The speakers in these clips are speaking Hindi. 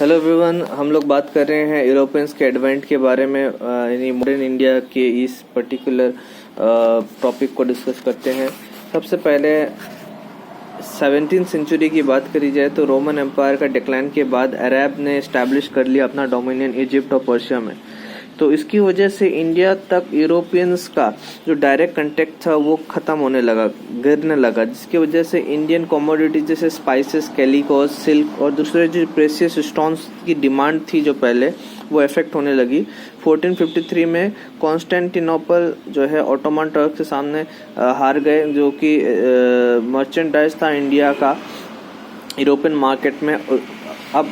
हेलो एवरीवन, हम लोग बात कर रहे हैं यूरोपियंस के एडवेंट के बारे में, यानी मॉडर्न इंडिया के इस पर्टिकुलर टॉपिक को डिस्कस करते हैं। सबसे पहले 17वीं सेंचुरी की बात करी जाए तो रोमन एम्पायर का डिक्लाइन के बाद अरब ने इस्टेब्लिश कर लिया अपना डोमिनियन इजिप्ट और पर्शिया में। तो इसकी वजह से इंडिया तक यूरोपियंस का जो डायरेक्ट कांटेक्ट था वो ख़त्म होने लगा, गिरने लगा, जिसकी वजह से इंडियन कमोडिटी जैसे स्पाइसेस, कैलिकोस, सिल्क और दूसरे जो प्रेशियस स्टोन्स की डिमांड थी जो पहले, वो इफेक्ट होने लगी। 1453 में कॉन्स्टेंटिनोपल जो है ऑटोमन टर्क के सामने हार गए, जो कि मर्चेंडाइज था इंडिया का यूरोपियन मार्केट में। अब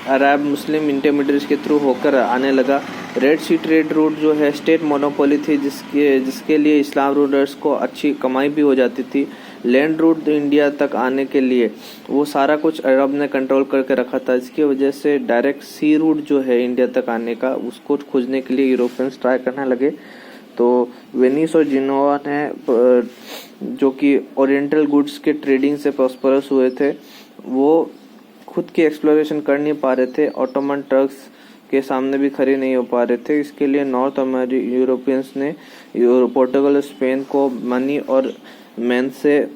अरब मुस्लिम इंटरमीडिएट्स के थ्रू होकर आने लगा। रेड सी ट्रेड रूट जो है स्टेट मोनोपोली थी, जिसके लिए इस्लाम रूलर्स को अच्छी कमाई भी हो जाती थी। लैंड रूट इंडिया तक आने के लिए वो सारा कुछ अरब ने कंट्रोल करके रखा था। इसकी वजह से डायरेक्ट सी रूट जो है इंडिया तक आने का, उसको खोजने के लिए यूरोपियंस ट्राई करने लगे। तो वेनिस और जिनोवा ने, जो कि ओरिएंटल गुड्स के ट्रेडिंग से प्रॉस्परस हुए थे, वो खुद की एक्सप्लोरेशन कर नहीं पा रहे थे, ऑटोमन टर्क्स के सामने भी खड़े नहीं हो पा रहे थे। इसके लिए नॉर्थ यूरोपियंस ने पोर्टुगल, स्पेन को मनी और मैन से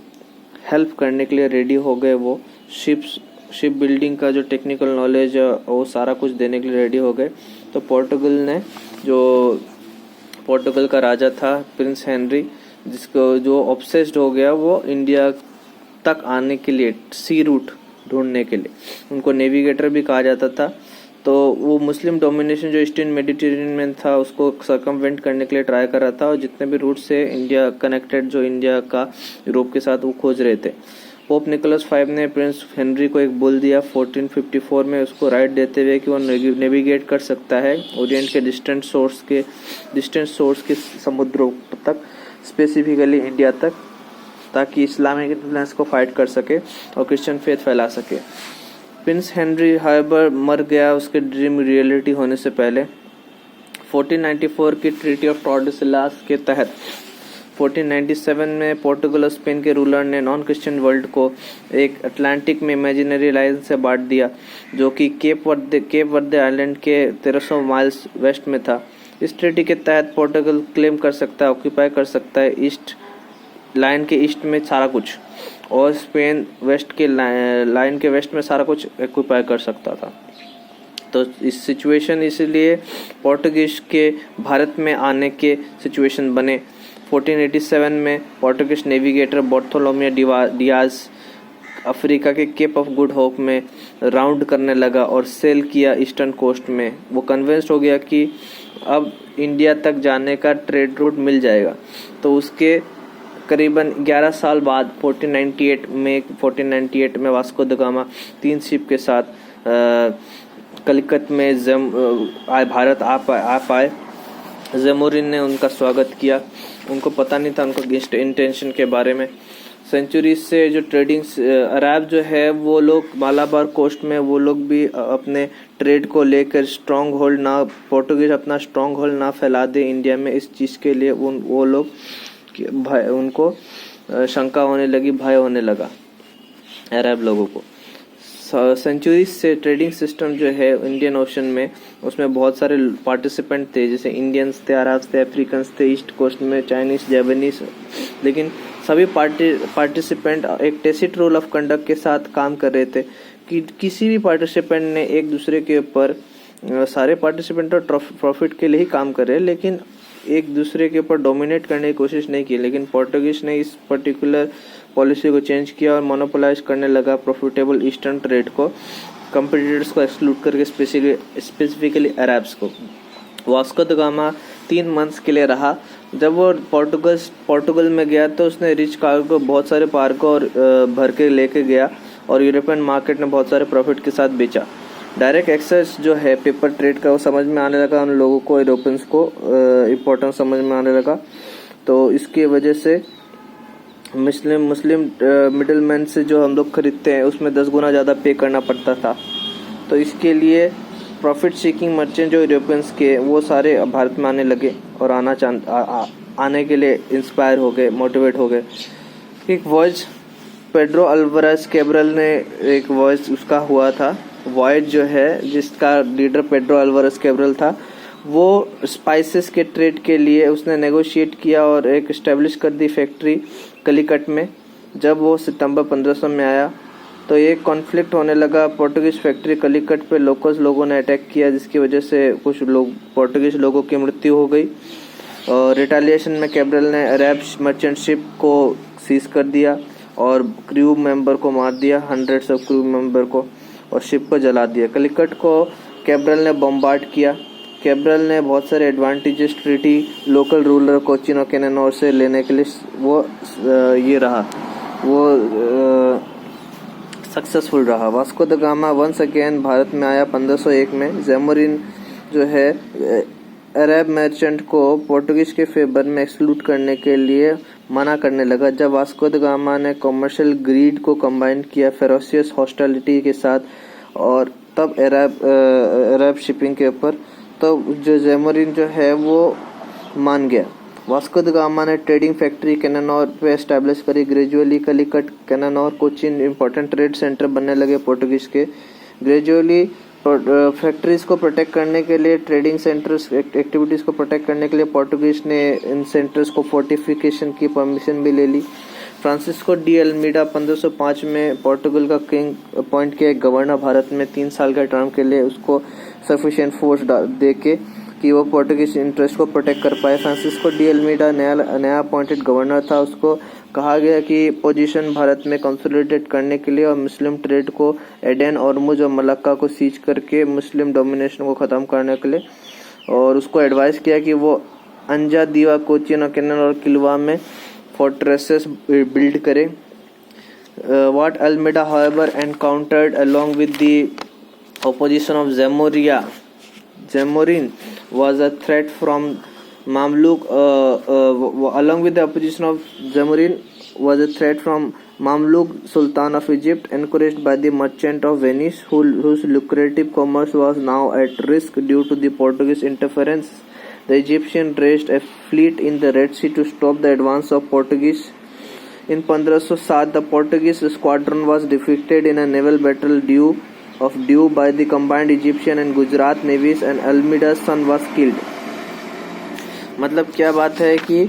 हेल्प करने के लिए रेडी हो गए। वो शिप बिल्डिंग का जो टेक्निकल नॉलेज है वो सारा कुछ देने के लिए रेडी हो गए। तो पोर्टुगल का राजा था प्रिंस हेनरी, जिसको जो ऑब्सेस्ड हो गया वो इंडिया तक आने के लिए सी रूट ढूंढने के लिए, उनको नेविगेटर भी कहा जाता था। तो वो मुस्लिम डोमिनेशन जो ईस्टर्न मेडिटेरेनियन में था उसको सर्कमवेंट करने के लिए ट्राई कर रहा था, और जितने भी रूट से इंडिया कनेक्टेड, जो इंडिया का यूरोप के साथ, वो खोज रहे थे। पोप निकोलस V ने प्रिंस हेनरी को एक बुल दिया 1454 में, उसको राइट देते हुए कि वो नेविगेट कर सकता है ओरिएंट के डिस्टेंट सोर्स के समुद्रों तक, स्पेसिफिकली इंडिया तक, ताकि इस्लामिक इन्फ्लुएंस को फाइट कर सके और क्रिश्चियन फेथ फैला सके। प्रिंस हेनरी हाइबर मर गया उसके ड्रीम रियलिटी होने से पहले। 1494 की ट्रीटी ऑफ टॉर्डेसिलास के तहत 1497 में पोर्टुगल और स्पेन के रूलर ने नॉन क्रिश्चियन वर्ल्ड को एक अटलांटिक में इमेजिनरी लाइन से बांट दिया, जो कि केप वर्दे आइलैंड के 1300 माइल्स वेस्ट में था। इस ट्रीटी के तहत पोर्टुगल क्लेम कर सकता है, ऑक्यूपाई कर सकता है ईस्ट लाइन के ईस्ट में सारा कुछ, और स्पेन वेस्ट के लाइन के वेस्ट में सारा कुछ ऑक्यूपाई कर सकता था। तो इस सिचुएशन, इसलिए पोर्टुगीज के भारत में आने के सिचुएशन बने। 1487 में Portuguese navigator Bartolomeu Diaz Africa के केप ऑफ गुड होप में राउंड करने लगा और सेल किया ईस्टर्न कोस्ट में। वो कन्विंस्ड हो गया कि अब इंडिया तक जाने का ट्रेड रूट मिल जाएगा। तो उसके करीबन 11 साल बाद 1498 में वास्को द गामा 3 शिप के साथ कलिकत में भारत आ पाए। जमोरिन ने उनका स्वागत किया। उनको पता नहीं था उनको इंटेंशन के बारे में। सेंचुरी से जो ट्रेडिंग अरब जो है, वो लोग मालाबार कोस्ट में, वो लोग भी अपने ट्रेड को लेकर पोर्टुगीज अपना स्ट्रॉन्ग होल्ड ना फैला दे इंडिया में। इस चीज़ के लिए वो लोग उनको शंका होने लगी, भय होने लगा अरब लोगों को। सेंचुरी से ट्रेडिंग सिस्टम जो है इंडियन ओशन में, उसमें बहुत सारे पार्टिसिपेंट थे, जैसे इंडियंस थे, अरब्स थे, अफ्रीकन्स थे, ईस्ट कोस्ट में चाइनीज, जापानीज। लेकिन सभी पार्टिसिपेंट एक टेसिट रूल ऑफ कंडक्ट के साथ काम कर रहे थे कि किसी भी पार्टिसिपेंट ने एक दूसरे के ऊपर, सारे पार्टिसिपेंट तो प्रॉफिट के लिए ही काम कर रहे हैं, लेकिन एक दूसरे के ऊपर डोमिनेट करने की कोशिश नहीं की। लेकिन पोर्टुगीज ने इस पर्टिकुलर पॉलिसी को चेंज किया और मोनोपोलाइज करने लगा प्रॉफिटेबल ईस्टर्न ट्रेड को, कंपटीटर्स को एक्सक्लूड करके स्पेसिफिकली अरब्स को। वास्को द गामा 3 मंथ्स के लिए रहा। जब वो पोर्टुगल में गया तो उसने रिच कार्गो, बहुत सारे कार्गो और भर के लेके गया, और यूरोपियन मार्केट में बहुत सारे प्रॉफिट के साथ बेचा। डायरेक्ट एक्सेस जो है पेपर ट्रेड का, वो समझ में आने लगा उन लोगों को, यूरोपियंस को इम्पोर्टेंस समझ में आने लगा। तो इसकी वजह से मुस्लिम मिडिल मैन से जो हम लोग खरीदते हैं उसमें 10 गुना ज़्यादा पे करना पड़ता था। तो इसके लिए प्रॉफिट सीकिंग मर्चेंट जो यूरोपियंस के, वो सारे भारत में आने लगे और आने के लिए इंस्पायर हो गए, मोटिवेट हो गए। एक वॉयज पेड्रो अल्वारेज कैब्रल ने एक वॉयस उसका हुआ था वॉयड जो है, जिसका लीडर पेड्रो अल्वारेस कैब्रल था, वो स्पाइसेस के ट्रेड के लिए उसने नेगोशिएट किया और एक इस्टेब्लिश कर दी फैक्ट्री कलिकट में। जब वो सितंबर 1500 में आया तो एक कॉन्फ्लिक्ट होने लगा। पोर्टुगीज फैक्ट्री कलिकट पे लोकल्स लोगों ने अटैक किया, जिसकी वजह से कुछ लोग पोर्टुगीज लोगों की मृत्यु हो गई। और रिटेलिएशन में कैब्रल ने अरब मर्चेंट शिप को सीज कर दिया और क्रू मेंबर को मार दिया, 100 ऑफ क्रू मेंबर को, और शिप को जला दिया। कलिकट को कैब्रल ने बम्बार्ड किया। कैब्रल ने बहुत सारे advantages treaty local ruler Cochin और कैनेनोर से लेने के लिए वो सक्सेसफुल रहा। Vasco da Gama once again Bharat में आया 1501 में। ज़ैमोरिन जो है अरब मर्चेंट को पोर्टुगीज के फेवर में एक्सक्लूड करने के लिए मना करने लगा। जब वास्को द गामा ने कमर्शियल ग्रीड को कंबाइन किया फेरोसियस हॉस्टिलिटी के साथ और तब अरब शिपिंग के ऊपर, तो जो ज़ैमोरिन जो है वो मान गया। वास्को द गामा ने ट्रेडिंग फैक्ट्री कैनेनोर पे एस्टैब्लिश करी। Gradually Calicut, Cannanore, Cochin important trade centre बनने लगे पोर्टुगीज के। ग्रेजुअली फैक्ट्रीज को प्रोटेक्ट करने के लिए, ट्रेडिंग सेंटर्स एक्टिविटीज़ को प्रोटेक्ट करने के लिए पोर्टुगीज ने इन सेंटर्स को फोर्टिफिकेशन की परमिशन भी ले ली। फ्रांसिस्को डी अल्मीडा 1505 में पोर्टुगल का किंग अपॉइंट किया गवर्नर भारत में 3 साल के टर्म के लिए, उसको सफिशिएंट फोर्स दे के कि वो पोर्टुगीज इंटरेस्ट को प्रोटेक्ट कर पाए। फ्रांसिस्को डी अल्मीडा नया अपॉइंटेड गवर्नर था। उसको कहा गया कि पोजीशन भारत में कंसोलिडेट करने के लिए और मुस्लिम ट्रेड को एडेन, ऑर्मुज और मलक्का को सीज करके मुस्लिम डोमिनेशन को ख़त्म करने के लिए, और उसको एडवाइस किया कि वो अंजा, दीवा, कोचिन और कैनन और किलवा में फोर्ट्रेसेस बिल्ड करे। What Almeida however encountered along with the opposition of Zamorin was a threat from Mamluk. Along with the opposition of Zamorin was a threat from Mamluk Sultan of Egypt, encouraged by the merchant of Venice, whose lucrative commerce was now at risk due to the Portuguese interference. The Egyptian raised a fleet in the Red Sea to stop the advance of Portuguese. In 1507, the Portuguese squadron was defeated in a naval battle due by the combined Egyptian and Gujarat navies, and Almeida's son was killed. मतलब क्या बात है कि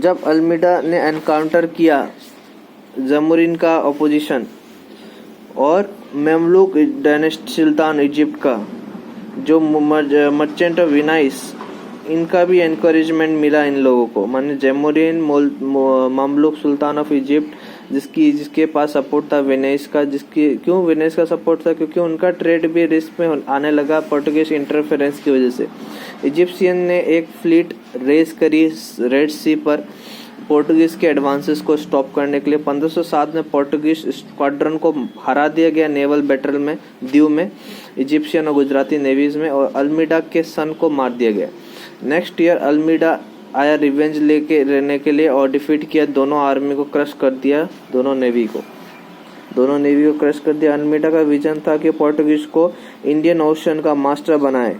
जब अल्मीडा ने एनकाउंटर किया ज़ैमोरिन का अपोजिशन और ममलूक डायनेस्टी सुल्तान इजिप्ट का, जो मर्चेंट ऑफ वेनिस, इनका भी एनकरेजमेंट मिला इन लोगों को। माने ज़ैमोरिन ममलूक सुल्तान ऑफ इजिप्ट, जिसके पास सपोर्ट था वेनिस का। क्यों वेनिस का सपोर्ट था? क्योंकि उनका ट्रेड भी रिस्क में आने लगा पोर्टुगीज इंटरफेरेंस की वजह से। इजिप्शियन ने एक फ्लीट रेस करी रेड सी पर पोर्टुगीज के एडवांसेस को स्टॉप करने के लिए। 1507 में पोर्टुगीज स्क्वाड्रन को हरा दिया गया नेवल बैटल में दीव में, इजिप्शियन और गुजराती नेवीज में, और अल्मीडा के सन को मार दिया गया। नेक्स्ट ईयर अल्मीडा आया रिवेंज लेके रहने के लिए और डिफीट किया, दोनों आर्मी को क्रश कर दिया, दोनों नेवी को क्रश कर दिया। अल्मीडा का विजन था कि पोर्टुगीज को इंडियन ओशन का मास्टर बनाए।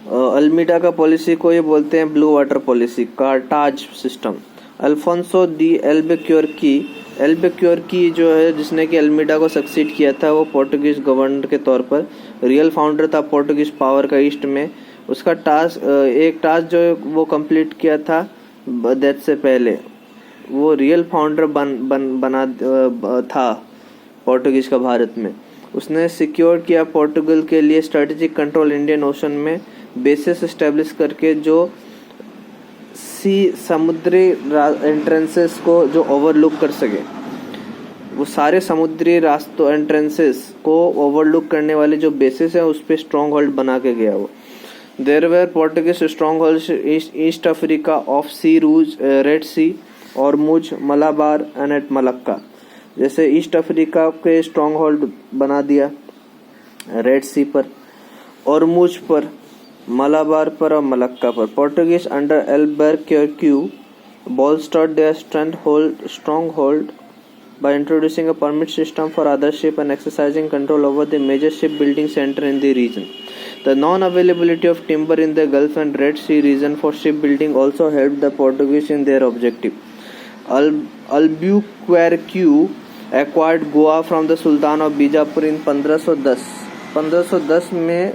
अल्मीडा का पॉलिसी को ये बोलते हैं ब्लू वाटर पॉलिसी, कार्टाज सिस्टम। अल्फोंसो दी एल्बेक्योर्की जो है, जिसने कि अल्मीडा को सक्सीड किया था, वो पोर्टुगीज गवर्नर के तौर पर रियल फाउंडर था पोर्टुगीज पावर का ईस्ट में। उसका एक टास्क जो वो कंप्लीट किया था डेथ से पहले, वो रियल फाउंडर बना था पोर्टुगीज का भारत में। उसने सिक्योर किया पोर्टुगल के लिए स्ट्रेटेजिक कंट्रोल इंडियन ओशन में, बेसिस एस्टेब्लिश करके जो समुद्री एंट्रेंसेस को जो ओवरलुक कर सके, वो सारे समुद्री रास्तों एंट्रेंसेस को ओवरलुक करने वाले जो बेसिस है उस पर स्ट्रॉन्ग होल्ड बना के गया वो। There were Portuguese stronghold East Africa of sea rouge, Red Sea, Ormuz, Malabar and at Malacca. जैसे ईस्ट अफ्रीका के स्ट्रॉन्ग होल्ड बना दिया रेड सी पर, ऑर्मुज पर, मलाबार पर और मलक्का पर। Portuguese under Albuquerque bolstered their stronghold by introducing a permit system for other ships and exercising control over the major shipbuilding center in the region. The non-availability of timber in the Gulf and Red Sea region for shipbuilding also helped the Portuguese in their objective. Albuquerque acquired Goa from the sultan of Bijapur in 1510। 1510 में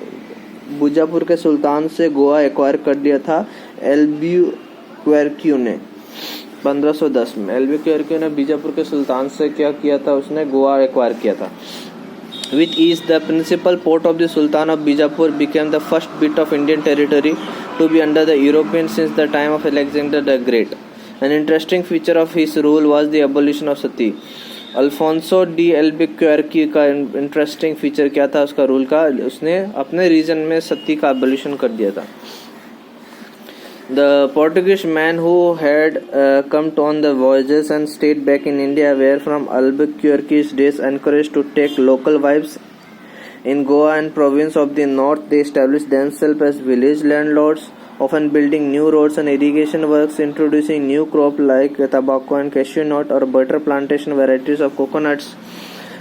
बीजापुर के सुल्तान से गोवा एक्वायर कर लिया था एल्बुक्वेर्क्यू ने। 1510 में एल्बुक्वेर्क्यू ने बीजापुर के सुल्तान से क्या किया था, उसने गोवा एक्वायर किया था। Which is the principal port of the Sultan of Bijapur became the first bit of Indian territory to be under the Europeans since the time of Alexander the Great. An interesting feature of his rule was the abolition of sati. Alfonso de Albuquerque का इंटरेस्टिंग फीचर क्या था उसका रूल का, उसने अपने रीजन में सती का एबोलिशन कर दिया था। The Portuguese men who had come on the voyages and stayed back in India were from Albuquerque's days encouraged to take local wives. In Goa and province of the north, they established themselves as village landlords, often building new roads and irrigation works, introducing new crops like tobacco and cashew nut or butter plantation varieties of coconuts,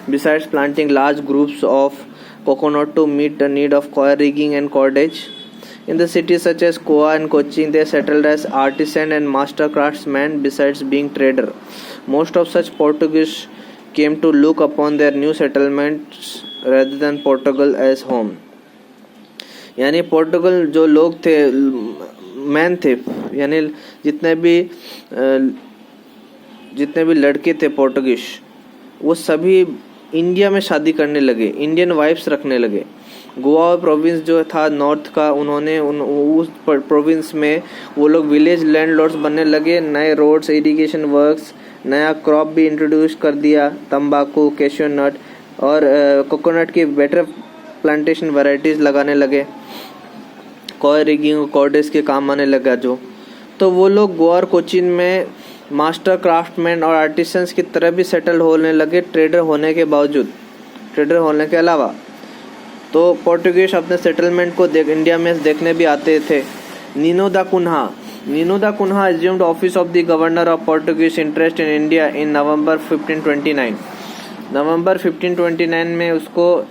besides planting large groups of coconut to meet the need of coir rigging and cordage. In the cities such as Goa and Cochin, they settled as artisan and master craftsmen besides being trader. Most of such Portuguese came to look upon their new settlements rather than Portugal as home. यानी पोर्टुगल जो लोग थे, मैन थे, यानी जितने भी लड़के थे पोर्टुगीज, वो सभी इंडिया में शादी करने लगे, इंडियन वाइफ्स रखने लगे। गोवा प्रोविंस जो था नॉर्थ का, उन्होंने उस प्रोविंस में वो लोग विलेज लैंडलॉर्ड्स बनने लगे, नए रोड्स, इरिगेशन वर्क्स, नया क्रॉप भी इंट्रोड्यूस कर दिया, तंबाकू, कैश्यू नट और कोकोनट की बेटर प्लांटेशन वैरायटीज़ लगाने लगे, कॉयर रिगिंग, कॉर्डेज के काम आने लगा जो। तो वो लोग गोवा और कोचिन में मास्टर क्राफ्टमैन और आर्टिसंस की तरह भी सेटल होने लगे, ट्रेडर होने के अलावा। तो पोर्टुगीज अपने सेटलमेंट को इंडिया में देखने भी आते थे। नीनो दा Cunha assumed office of the governor of Portuguese interest in India in November 1529। नवंबर 1529 में उसको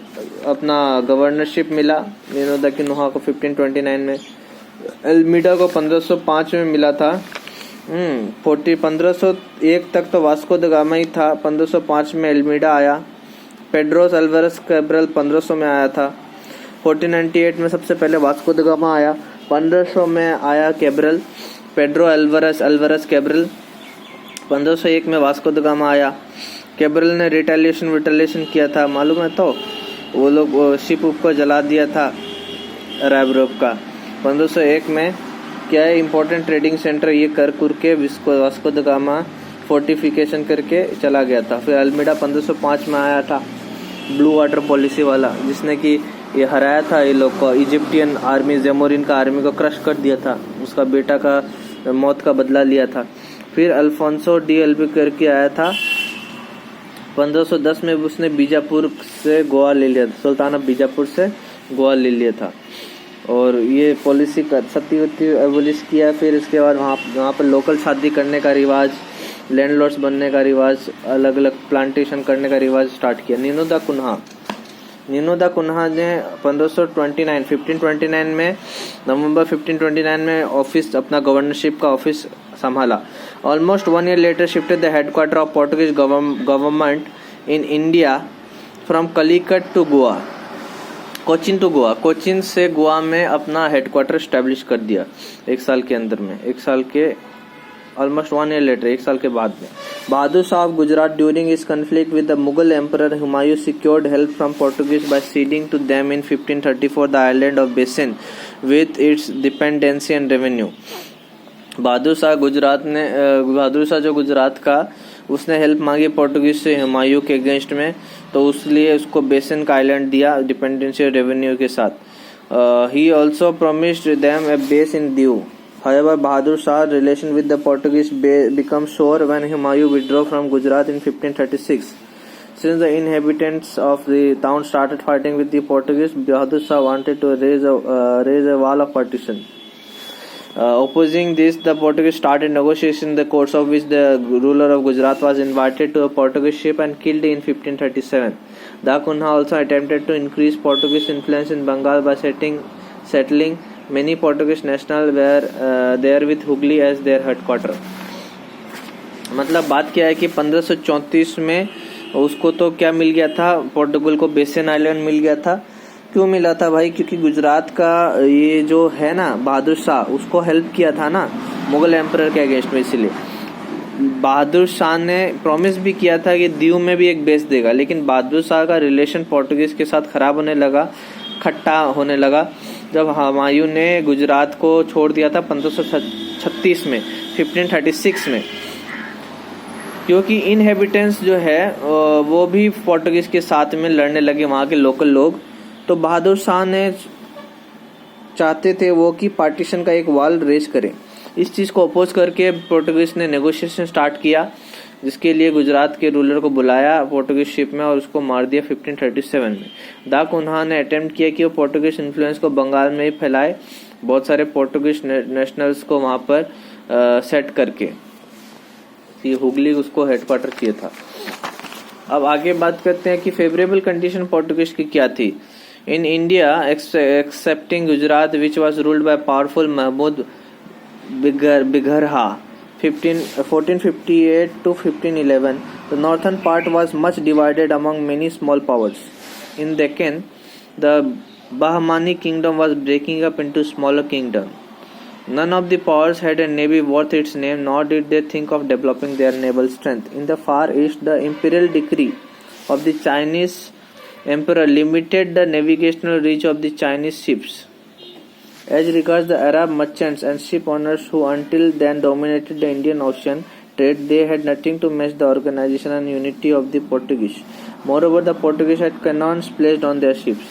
अपना गवर्नरशिप मिला, नीनो दा कुन्हा को 1529 में। एल्मीडा को 1505 में मिला था। 1501 तक तो वास्को द गामा ही था, 1505 में एल्मीडा आया। पेड्रोस अल्वारेस कैब्रल 1500 में आया था। 1498 में सबसे पहले वास्को द गामा आया, 1500 में आया कैब्रल, पेड्रो अल्वारेस कैब्रल। 1501 में वास्को द गामा आया। कैब्रल ने रिटेलिएशन किया था, मालूम है, तो वो लोग शिप को जला दिया था रैबरोप का। 1501 में क्या है, इम्पोर्टेंट ट्रेडिंग सेंटर ये कर के वास्को द गामा फोर्टिफिकेशन करके चला गया था। फिर अल्मीडा 1505 में आया था, ब्लू वाटर पॉलिसी वाला, जिसने कि ये हराया था ये लोग को, इजिप्टियन आर्मी, ज़ेमोरिन का आर्मी को क्रश कर दिया था, उसका बेटा का मौत का बदला लिया था। फिर अल्फोंसो डी एल्बुक्वेर्की आया था 1510 में, उसने बीजापुर से गोवा ले लिया था, सुल्तान ऑफ बीजापुर से गोवा ले लिया था और ये पॉलिसी का सती एबोलिश किया। फिर इसके बाद वहाँ पर लोकल शादी करने का रिवाज, लैंडलॉर्ड्स बनने का रिवाज, अलग अलग प्लांटेशन करने का रिवाज स्टार्ट किया। नीनो दा कुन्हा ने 1529 में नवंबर 1529 में ऑफिस, अपना गवर्नरशिप का ऑफिस संभाला। Almost 1 year later shifted the headquarter of Portuguese government in India from Calicut to Goa, Cochin से गोवा में अपना हेडक्वार्टर स्टैब्लिश कर दिया एक साल के ऑलमोस्ट 1 year लेटर, एक साल के बाद में। बहादुर शाह ऑफ गुजरात ड्यूरिंग इस conflict with the Mughal emperor Humayun secured help from Portuguese by ceding to them in 1534 the island of Bassein with its dependency and revenue. Bahadur Shah जो गुजरात का, उसने हेल्प मांगी पोर्टुगीज से हुमायूं के अगेंस्ट में, तो उसलिए उसको बेसिन का आइलैंड दिया डिपेंडेंसी और रेवेन्यू के साथ। He also promised them A base in Diu. However, Bahadur Shah's relation with the Portuguese became sour when Humayun withdrew from Gujarat in 1536. Since the inhabitants of the town started fighting with the Portuguese, Bahadur Shah wanted to raise a wall of partition. Opposing this, the Portuguese started negotiations, in the course of which the ruler of Gujarat was invited to a Portuguese ship and killed in 1537. Da Kunha also attempted to increase Portuguese influence in Bengal by settling many Portuguese nationals were there with Hooghly as their headquarter. मतलब बात क्या है कि 1534 में उसको तो क्या मिल गया था, पोर्टुगल को बेसिन आइलैंड मिल गया था। क्यों मिला था भाई? क्योंकि गुजरात का ये जो है ना बहादुर शाह, उसको हेल्प किया था ना मुगल एम्परर के अगेंस्ट में, इसलिए बहादुर शाह ने प्रॉमिस भी किया था कि दीव में भी एक बेस देगा। लेकिन बहादुर शाह का रिलेशन पोर्टुगीज के साथ खराब होने लगा, खट्टा होने लगा, जब हुमायूं ने गुजरात को छोड़ दिया था 1536 में, 1536 में। क्योंकि इनहेबिटेंट्स जो है वो भी पोर्टुगीज के साथ में लड़ने लगे, वहाँ के लोकल लोग। तो बहादुर शाह ने चाहते थे वो कि पार्टीशन का एक वॉल रेज करें। इस चीज़ को अपोज करके पोर्टुगीज ने नेगोशिएशन स्टार्ट किया, जिसके लिए गुजरात के रूलर को बुलाया पोर्टुगीज शिप में और उसको मार दिया 1537 में। दा कुन्हा ने अटेम्प्ट किया कि वो पोर्टुगीज इन्फ्लुएंस को बंगाल में ही फैलाए, बहुत सारे पोर्टुगीज नेशनल्स को वहाँ पर सेट करके। ये हुगली उसको हेडक्वार्टर किया था। अब आगे बात करते हैं कि फेवरेबल कंडीशन पोर्टुगीज की क्या थी। In India excepting Gujarat which was ruled by powerful Mahmud Begarha 1458 to 1511, the northern part was much divided among many small powers. In Deccan, the Bahmani kingdom was breaking up into smaller kingdoms. None of the powers had a navy worth its name, nor did they think of developing their naval strength. In the far east, the imperial decree of the Chinese emperor limited the navigational reach of the Chinese ships. As regards the Arab merchants and ship owners who until then dominated the Indian Ocean trade, they had nothing to match the organization and unity of the Portuguese. Moreover, the Portuguese had cannons placed on their ships.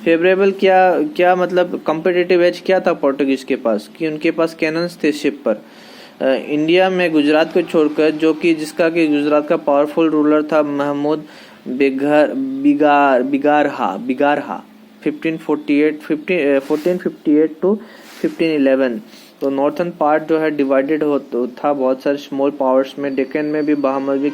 Favourable क्या मतलब कम्पिटिटिव एज क्या था पोर्टुगीज के पास कि उनके पास कैनन्स थे शिप पर। इंडिया में गुजरात को छोड़कर, जो कि जिसका कि गुजरात का पावरफुल रूलर था महमूद बिगारहा 1458 to 1511। तो नॉर्थन पार्ट जो है डिवाइडेड था बहुत सारे स्मॉल पावर्स में। डेक्कन में भी बहामनी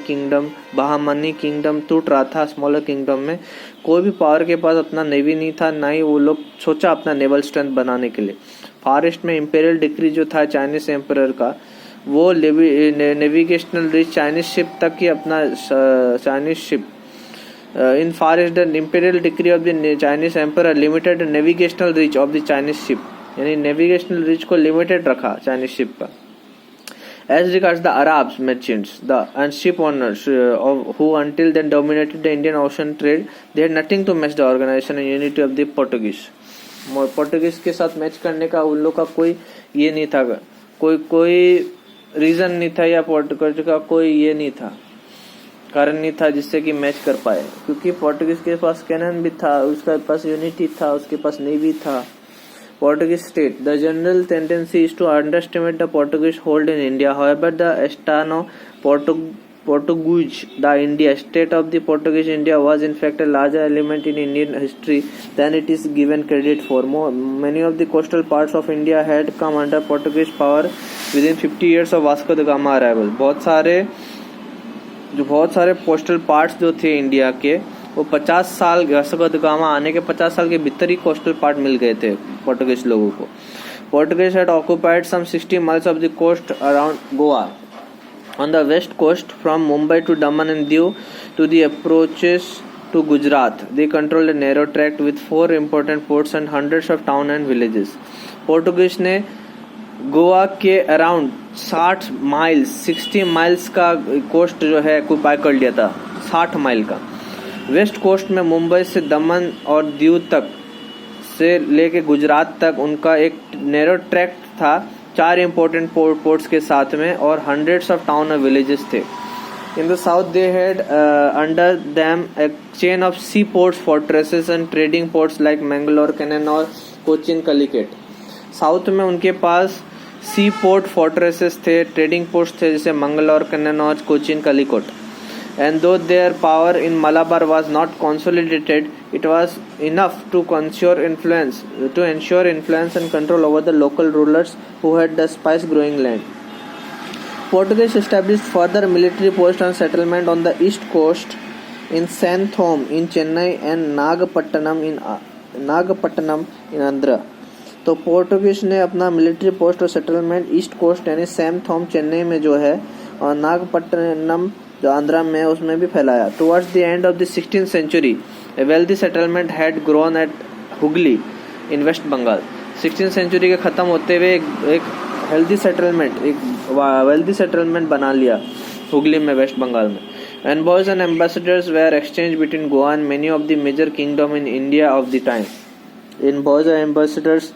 किंगडम टूट रहा था स्मॉलर किंगडम में। कोई भी पावर के पास अपना नेवी नहीं था, ना ही वो लोग सोचा अपना नेवल स्ट्रेंथ बनाने के लिए। फार ईस्ट में इंपीरियल डिक्री जो था चाइनीज एम्परर का, वो नेविगेशनल रीच चाइनीज शिप तक ही अपना Chinese ship in far east the imperial decree of the Chinese emperor limited the navigational reach of the Chinese ship, यानी navigational reach को limited रखा Chinese ship का। As regards the Arabs merchants and ship owners who until then dominated the Indian Ocean trade, they had nothing to match the organization and unity of the Portuguese. Portuguese के साथ मैच करने का उन लोग का कोई ये नहीं था, कोई रीजन नहीं था, या पोर्टुगीज का कोई ये नहीं था, कारण नहीं था जिससे कि मैच कर पाए। क्योंकि पोर्टुगीज के पास कैनन भी था, उसके पास यूनिटी था, उसके पास नेवी था। Portuguese state, the general tendency is to underestimate the Portuguese hold in India, however the Estado Portuguese da India state of the Portuguese India was in fact a larger element in Indian history than it is given credit for. Many of the coastal parts of India had come under Portuguese power within 50 years of Vasco da Gama arrival. बहुत सारे कोस्टल पार्ट्स जो थे इंडिया के, वो 50 साल वास्को द गामा आने के 50 साल के भीतर ही कोस्टल पार्ट मिल गए थे पोर्टुगीज लोगों को। Portuguese had occupied some 60 miles of the coast around Goa on the west coast from Mumbai to Daman and Diu to the approaches to Gujarat. They controlled a narrow tract with 4 important ports and hundreds of towns and villages. Portuguese ने गोवा के अराउंड 60 माइल्स का कोस्ट जो है ऑक्युपाई कर लिया था, 60 माइल का। वेस्ट कोस्ट में मुंबई से दमन और दीव तक से लेके गुजरात तक उनका एक नैरो ट्रैक्ट था 4 important पोर्ट्स के साथ में, और hundreds of टाउन और विलेजेस थे। In the south they had under them a chain of sea ports, fortresses and trading ports like Mangalore, Cannanore, Cochin, Calicut. South में उनके पास सी पोर्ट फोर्ट्रेसेस थे, ट्रेडिंग पोस्ट थे जैसे Mangalore, Kannauj, Cochin, Calicut. And though their power in Malabar was not consolidated, it was enough to ensure influence and control over the local rulers who had the spice growing land. Portuguese established further military posts and settlement on the east coast in Santhome in Chennai and Nagapattinam in Andhra. तो पोर्टुगीज ने अपना मिलिट्री पोस्ट और सेटलमेंट ईस्ट कोस्ट यानी सैमथोम चेन्नई में जो है, और नागपट्टनम जो आंध्रा में है उसमें भी फैलाया। Towards the end of the 16th century a wealthy settlement had grown at Hooghly in West Bengal. 16th century के ख़त्म होते हुए एक वेल्दी सेटलमेंट बना लिया हुगली में, वेस्ट बंगाल में। Envoys and ambassadors were exchanged between Goa and many of the major kingdom in India of the time. Envoys and ambassadors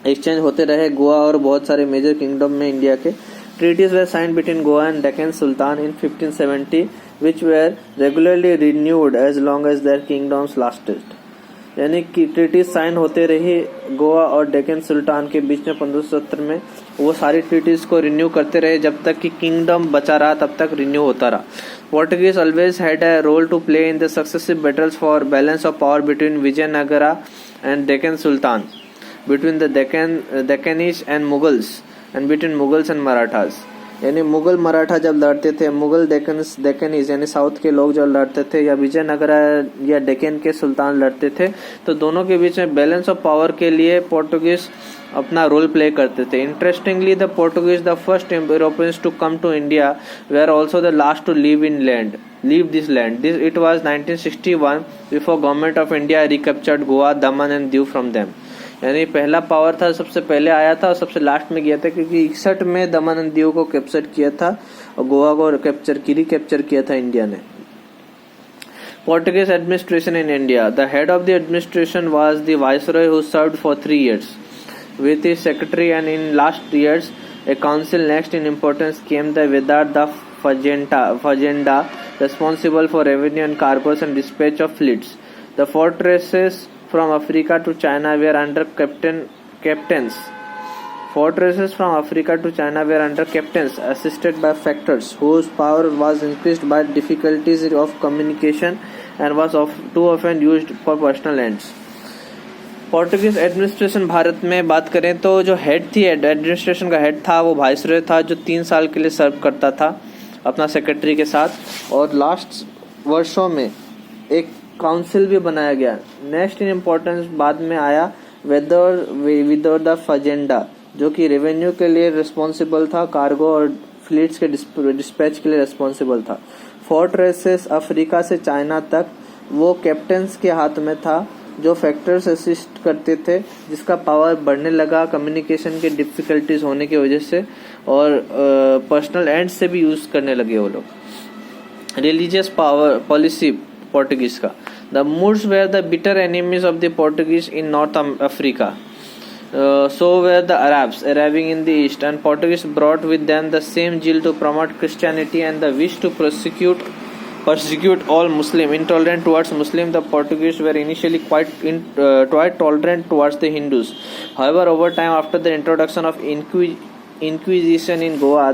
exchange होते रहे गोवा और बहुत सारे मेजर किंगडम में इंडिया के। Treaties were signed between Goa and Deccan Sultan in 1570, which were regularly renewed as long as their kingdoms lasted. यानी कि ट्रीटीज साइन होते रही गोवा और डेक्कन सुल्तान के बीच में 1570 में। वो सारी ट्रीटीज को रिन्यू करते रहे जब तक कि किंगडम बचा रहा, तब तक रिन्यू होता रहा। Portuguese always had a role to play in the successive battles for balance of power between Vijayanagara and Deccan sultan, between the Deccanis and Mughals and between Mughals and Marathas. यानी मुगल मराठा जब लड़ते थे, मुगल डेक्कनीज यानी साउथ के लोग जब लड़ते थे, या विजयनगरा या डेक्कन के सुल्तान लड़ते थे, तो दोनों के बीच में बैलेंस ऑफ पावर के लिए पोर्टुगीज अपना रोल प्ले करते थे। Interestingly the Portuguese, the first Europeans to come to India, were also the last to leave this land. It was 1961 before government of India recaptured Goa, Daman and Diu from them. यानी पहला पावर था, सबसे पहले आया था और सबसे लास्ट में गया था, क्योंकि 61 में दमन एंड दीव को कैप्चर किया था और गोवा को रिकैप्चर किया था इंडिया ने। Portuguese administration in India. The head of the administration was the viceroy, who served for 3 years with his secretary, and in last years a council. Next in importance came the Vedar da Fazenda, responsible for revenue and cargoes and dispatch of fleets. The fortresses from Africa to China were under captains. Fortresses from Africa to China were under captains assisted by factors, whose power was increased by difficulties of communication and was too often used for personal ends. Portuguese administration Bharat में बात करें तो जो हेड थी, एडमिनिस्ट्रेशन का हेड था, वो वाइसरॉय था, जो 3 साल के लिए सर्व करता था अपना सेक्रेटरी के साथ। और लास्ट वर्षों में एक काउंसिल भी बनाया गया। नेक्स्ट इन इम्पोर्टेंस बाद में आया विदर द फजेंडा, जो कि रेवेन्यू के लिए रिस्पॉन्सिबल था, कार्गो और फ्लीट्स के डिस्पैच के लिए रिस्पॉन्सिबल था। फोर्ट्रेसेस अफ्रीका से चाइना तक वो कैप्टन्स के हाथ में था, जो फैक्टर्स असिस्ट करते थे, जिसका पावर बढ़ने लगा कम्युनिकेशन के डिफिकल्टीज होने की वजह से, और पर्सनल एंड से भी यूज करने लगे वो लोग। रिलीजियस पावर पॉलिसी पोर्टुगीज का, the Moors were the bitter enemies of the Portuguese in North Africa, so were the Arabs arriving in the east, and Portuguese brought with them the same zeal to promote Christianity and the wish to persecute all Muslim. Intolerant towards Muslim, the Portuguese were initially quite tolerant towards the Hindus. However, over time, after the introduction of Inquisition in Goa,